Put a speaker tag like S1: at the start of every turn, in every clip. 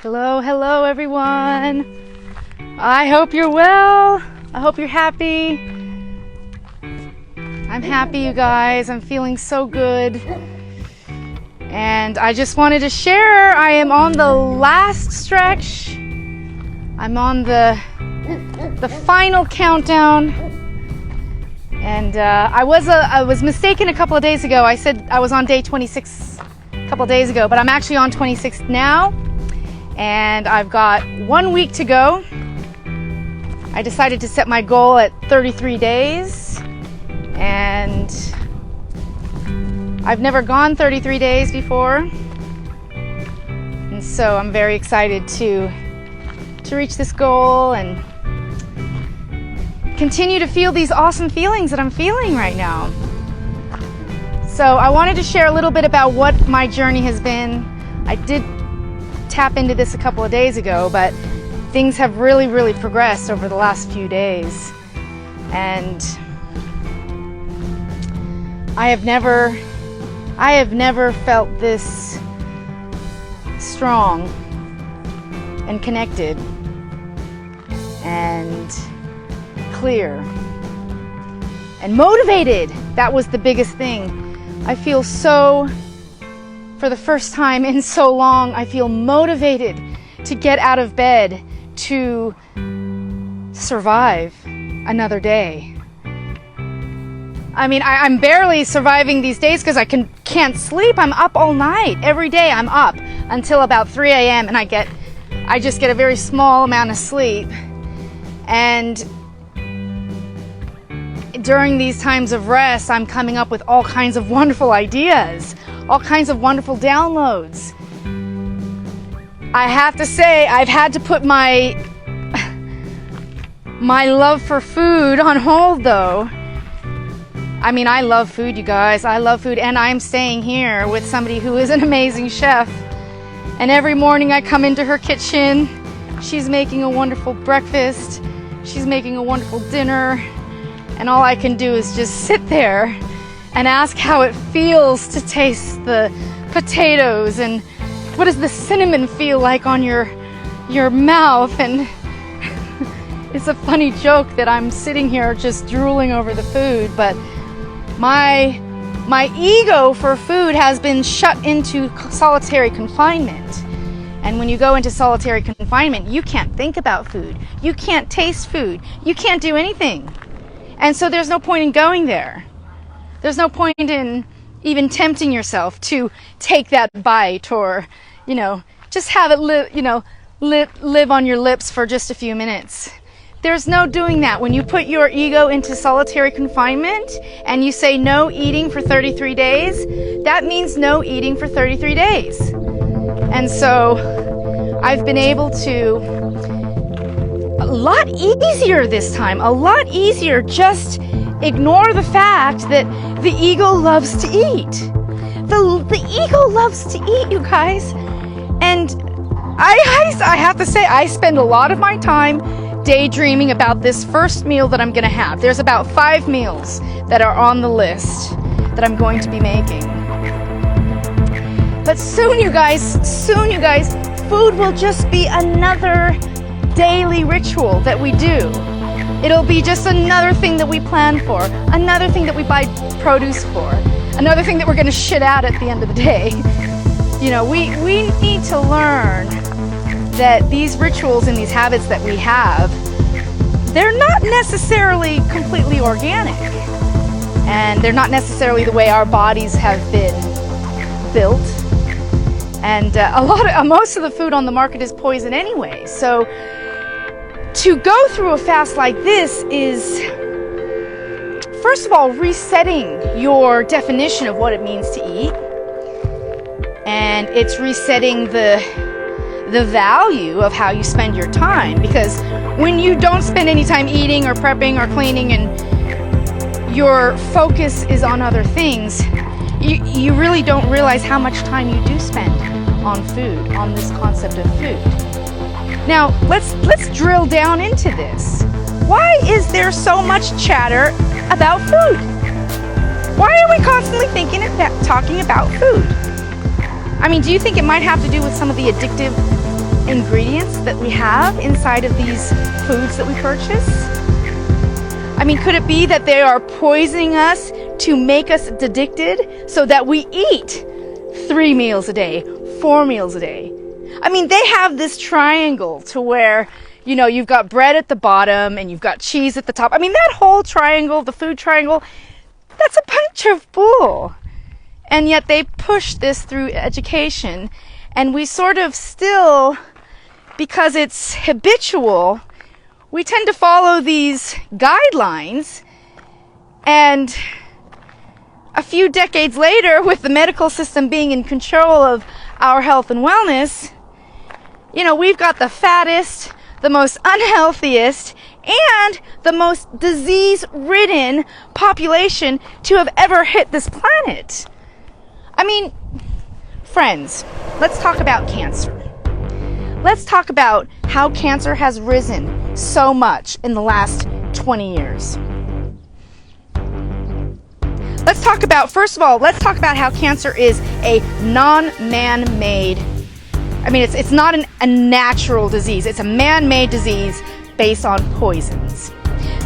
S1: Hello, hello everyone. I hope you're well. I hope you're happy. I'm happy, you guys. I'm feeling so good. And I just wanted to share, I am on the last stretch. I'm on the final countdown. And I was mistaken a couple of days ago. I said I was on day 26 a couple of days ago, but I'm actually on 26 now. And I've got 1 week to go. I decided to set my goal at 33 days. And I've never gone 33 days before. And so I'm very excited to reach this goal and continue to feel these awesome feelings that I'm feeling right now. So I wanted to share a little bit about what my journey has been. I did tap into this a couple of days ago, but things have really progressed over the last few days. And I have never felt this strong and connected and clear and motivated. That was the biggest thing. I feel so, for the first time in so long, I feel motivated to get out of bed to survive another day. I mean, I'm barely surviving these days because I can't sleep. I'm up all night. Every day I'm up until about 3 a.m. and I just get a very small amount of sleep. And during these times of rest, I'm coming up with all kinds of wonderful ideas, all kinds of wonderful downloads. I have to say, I've had to put my love for food on hold, though. I mean, I love food, you guys. I love food, and I'm staying here with somebody who is an amazing chef. And every morning I come into her kitchen. She's making a wonderful breakfast. She's making a wonderful dinner. And all I can do is just sit there and ask how it feels to taste the potatoes and what does the cinnamon feel like on your mouth. And it's a funny joke that I'm sitting here just drooling over the food, but my ego for food has been shut into solitary confinement. And when you go into solitary confinement, you can't think about food. You can't taste food. You can't do anything. And so there's no point in going there. There's no point in even tempting yourself to take that bite or, just have it live on your lips for just a few minutes. There's no doing that. When you put your ego into solitary confinement and you say no eating for 33 days, that means no eating for 33 days. And so I've been able to, a lot easier this time, a lot easier, just ignore the fact that the ego loves to eat. The ego loves to eat, you guys. And I have to say, I spend a lot of my time daydreaming about this first meal that I'm going to have. There's about 5 meals that are on the list that I'm going to be making. But soon, you guys, food will just be another daily ritual that we do. It'll be just another thing that we plan for, another thing that we buy produce for, another thing that we're going to shit out at the end of the day. We need to learn that these rituals and these habits that we have, they're not necessarily completely organic. And they're not necessarily the way our bodies have been built. And most of the food on the market is poison anyway. So to go through a fast like this is, first of all, resetting your definition of what it means to eat. And it's resetting the value of how you spend your time. Because when you don't spend any time eating or prepping or cleaning and your focus is on other things, you really don't realize how much time you do spend on food, on this concept of food. Now, let's drill down into this. Why is there so much chatter about food? Why are we constantly talking about food? I mean, do you think it might have to do with some of the addictive ingredients that we have inside of these foods that we purchase? I mean, could it be that they are poisoning us to make us addicted so that we eat 3 meals a day, 4 meals a day? I mean, they have this triangle to where, you know, you've got bread at the bottom and you've got cheese at the top. I mean, that whole triangle, the food triangle, that's a bunch of bull. And yet they push this through education, and we sort of still, because it's habitual, we tend to follow these guidelines. And a few decades later, with the medical system being in control of our health and wellness, you know, we've got the fattest, the most unhealthiest, and the most disease-ridden population to have ever hit this planet. I mean, friends, let's talk about cancer. Let's talk about how cancer has risen so much in the last 20 years. Let's talk about, first of all, let's talk about how cancer is a non-man-made, I mean, it's not a natural disease. It's a man-made disease based on poisons,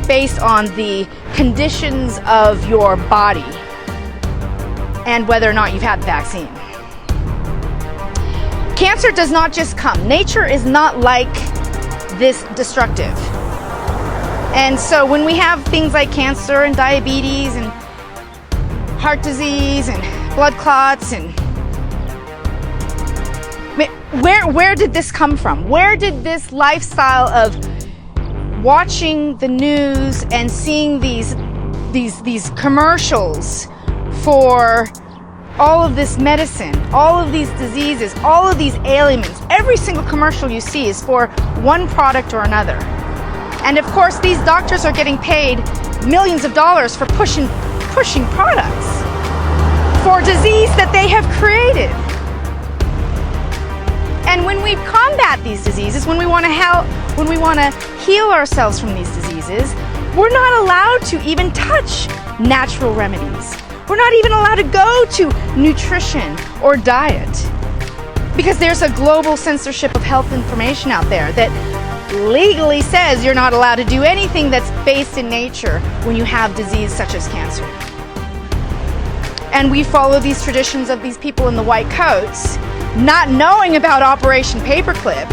S1: based on the conditions of your body and whether or not you've had the vaccine. Cancer does not just come. Nature is not like this destructive. And so when we have things like cancer and diabetes and heart disease and blood clots, and where did this come from? Where did this lifestyle of watching the news and seeing these commercials for all of this medicine, all of these diseases, all of these ailments, every single commercial you see is for one product or another. And of course, these doctors are getting paid millions of dollars for pushing products for disease that they have created. And when we combat these diseases, when we want to help, when we want to heal ourselves from these diseases, we're not allowed to even touch natural remedies. We're not even allowed to go to nutrition or diet, because there's a global censorship of health information out there that legally says you're not allowed to do anything that's based in nature when you have disease such as cancer. And we follow these traditions of these people in the white coats, not knowing about Operation Paperclip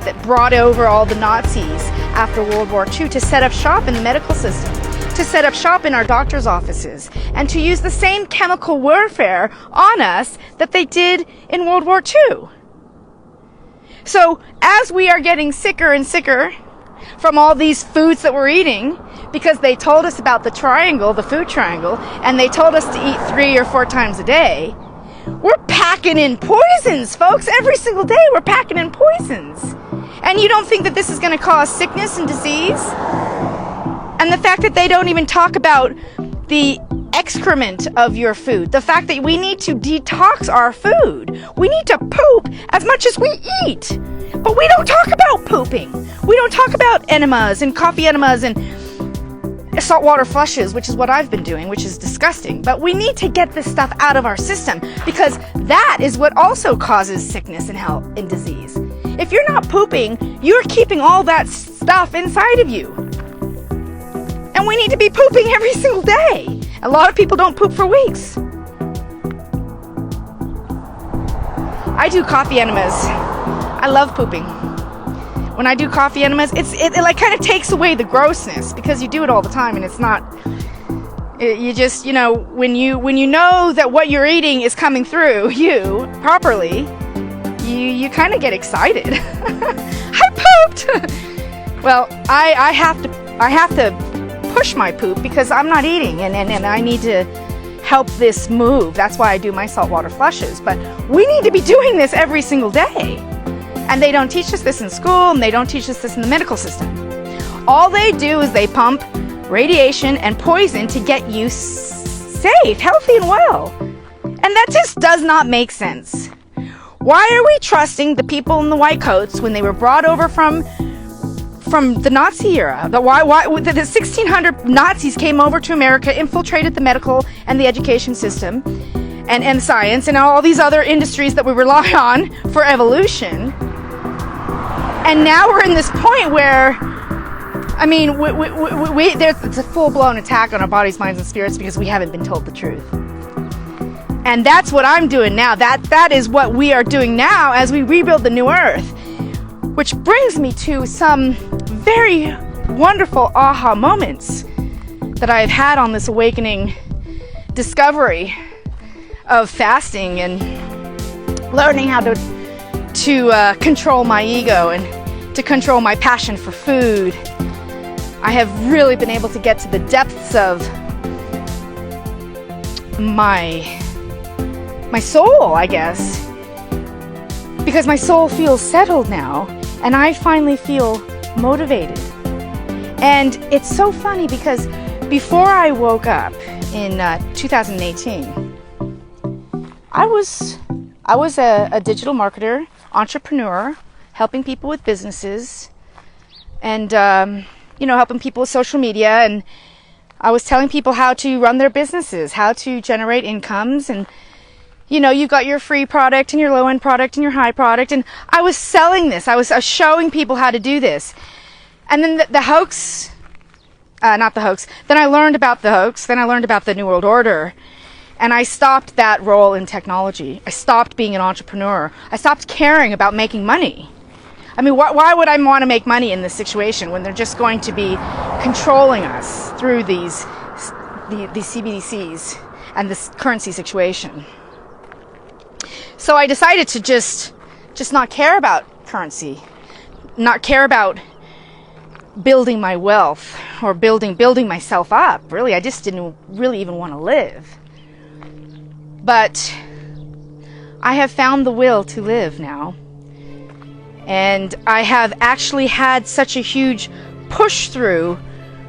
S1: that brought over all the Nazis after World War II to set up shop in the medical system, to set up shop in our doctor's offices, and to use the same chemical warfare on us that they did in World War II. So as we are getting sicker and sicker from all these foods that we're eating, because they told us about the triangle, the food triangle, and they told us to eat 3 or 4 times a day, we're packing in poisons, folks. Every single day we're packing in poisons. And you don't think that this is going to cause sickness and disease? And the fact that they don't even talk about the excrement of your food, the fact that we need to detox our food. We need to poop as much as we eat. But we don't talk about pooping. We don't talk about enemas and coffee enemas and saltwater flushes, which is what I've been doing, which is disgusting. But we need to get this stuff out of our system, because that is what also causes sickness and health and disease. If you're not pooping, you're keeping all that stuff inside of you. And we need to be pooping every single day. A lot of people don't poop for weeks. I do coffee enemas. I love pooping. When I do coffee enemas, it like kind of takes away the grossness, because you do it all the time and it's not, you just, you know, when you know that what you're eating is coming through you properly, you kind of get excited. I pooped. Well, I have to push my poop because I'm not eating, and I need to help this move. That's why I do my saltwater flushes. But we need to be doing this every single day. And they don't teach us this in school, and they don't teach us this in the medical system. All they do is they pump radiation and poison to get you safe, healthy, and well. And that just does not make sense. Why are we trusting the people in the white coats when they were brought over from the Nazi era? The 1600 Nazis came over to America, infiltrated the medical and the education system, and science and all these other industries that we rely on for evolution. And now we're in this point where, I mean, it's a full-blown attack on our bodies, minds, and spirits because we haven't been told the truth. And that's what I'm doing now. That is what we are doing now as we rebuild the new earth. Which brings me to some very wonderful aha moments that I've had on this awakening discovery of fasting and learning how to control my ego and to control my passion for food. I have really been able to get to the depths of my soul, I guess, because my soul feels settled now and I finally feel motivated. And it's so funny because before I woke up in 2018, I was a digital marketer, entrepreneur, helping people with businesses and helping people with social media, and I was telling people how to run their businesses, how to generate incomes, and you've got your free product and your low-end product and your high product, and I was selling this. I was showing people how to do this. And then the hoax, not the hoax, then I learned about the hoax, then I learned about the New World Order, and I stopped that role in technology. I stopped being an entrepreneur. I stopped caring about making money. I mean, why would I want to make money in this situation when they're just going to be controlling us through these CBDCs and this currency situation? So I decided to just not care about currency, not care about building my wealth or building myself up. Really, I just didn't really even want to live. But I have found the will to live now. And I have actually had such a huge push through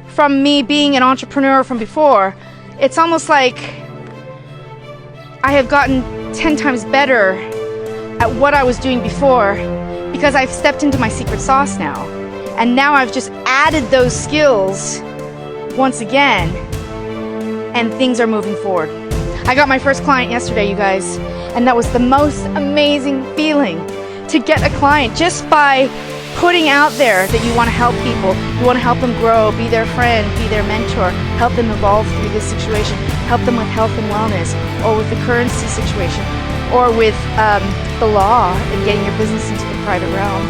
S1: from me being an entrepreneur from before. It's almost like I have gotten 10 times better at what I was doing before because I've stepped into my secret sauce now. And now I've just added those skills once again, and things are moving forward. I got my first client yesterday, you guys, and that was the most amazing feeling to get a client just by putting out there that you want to help people, you want to help them grow, be their friend, be their mentor, help them evolve through this situation, help them with health and wellness, or with the currency situation, or with the law and getting your business into the private realm.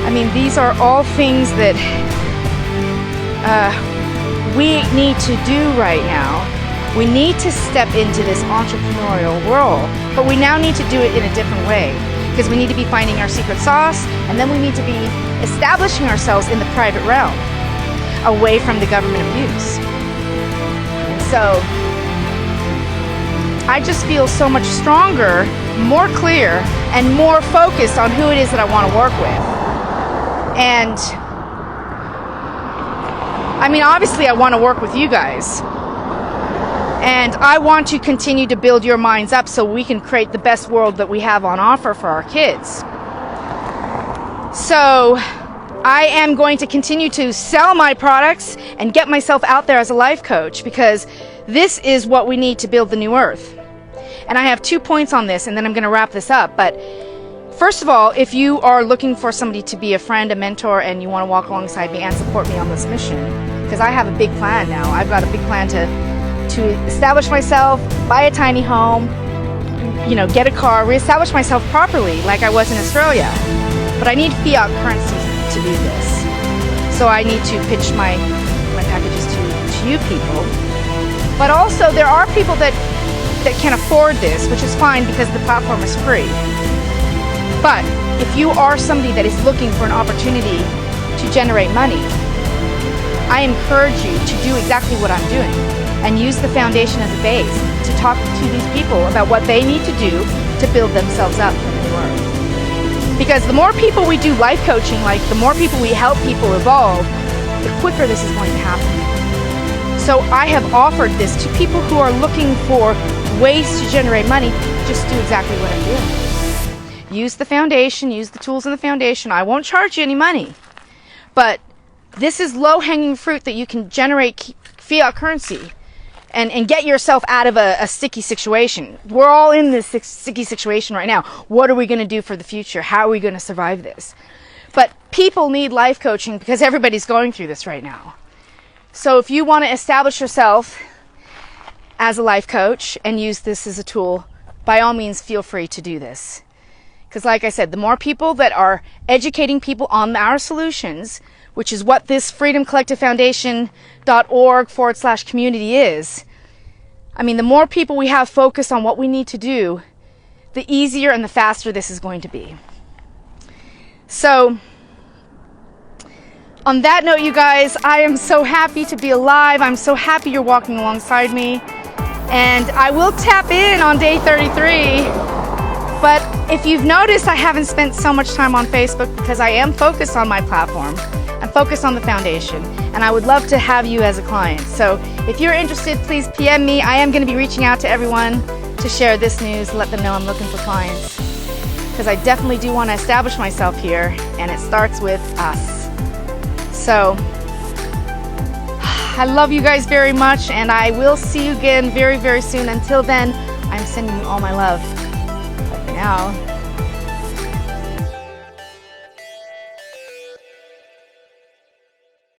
S1: I mean, these are all things that we need to do right now. We need to step into this entrepreneurial world, but we now need to do it in a different way. Because we need to be finding our secret sauce, and then we need to be establishing ourselves in the private realm, away from the government abuse. And so, I just feel so much stronger, more clear, and more focused on who it is that I want to work with. And, I mean, obviously I want to work with you guys. And I want to continue to build your minds up so we can create the best world that we have on offer for our kids. So I am going to continue to sell my products and get myself out there as a life coach, because this is what we need to build the new earth. And I have 2 points on this, and then I'm going to wrap this up. But first of all, if you are looking for somebody to be a friend, a mentor, and you want to walk alongside me and support me on this mission, because I have a big plan now. I've got a big plan to establish myself, buy a tiny home, get a car, reestablish myself properly like I was in Australia. But I need fiat currency to do this. So I need to pitch my packages to you people. But also there are people that can afford this, which is fine because the platform is free. But if you are somebody that is looking for an opportunity to generate money, I encourage you to do exactly what I'm doing. And use the foundation as a base to talk to these people about what they need to do to build themselves up for the new earth. Because the more people we do life coaching, like the more people we help people evolve, the quicker this is going to happen. So I have offered this to people who are looking for ways to generate money. Just do exactly what I'm doing. Use the foundation, use the tools in the foundation. I won't charge you any money. But this is low-hanging fruit that you can generate fiat currency and get yourself out of a sticky situation. We're all in this sticky situation right now. What are we going to do for the future? How are we going to survive this? But people need life coaching because everybody's going through this right now. So if you want to establish yourself as a life coach and use this as a tool, by all means, feel free to do this. Because like I said, the more people that are educating people on our solutions, which is what this freedomcollectivefoundation.org/community is, I mean, the more people we have focused on what we need to do, the easier and the faster this is going to be. So, on that note, you guys, I am so happy to be alive. I'm so happy you're walking alongside me. And I will tap in on day 33. But if you've noticed, I haven't spent so much time on Facebook because I am focused on my platform. I'm focused on the foundation. And I would love to have you as a client. So if you're interested, please PM me. I am going to be reaching out to everyone to share this news, let them know I'm looking for clients. Because I definitely do want to establish myself here. And it starts with us. So, I love you guys very much, and I will see you again very, very soon. Until then, I'm sending you all my love. Bye for now.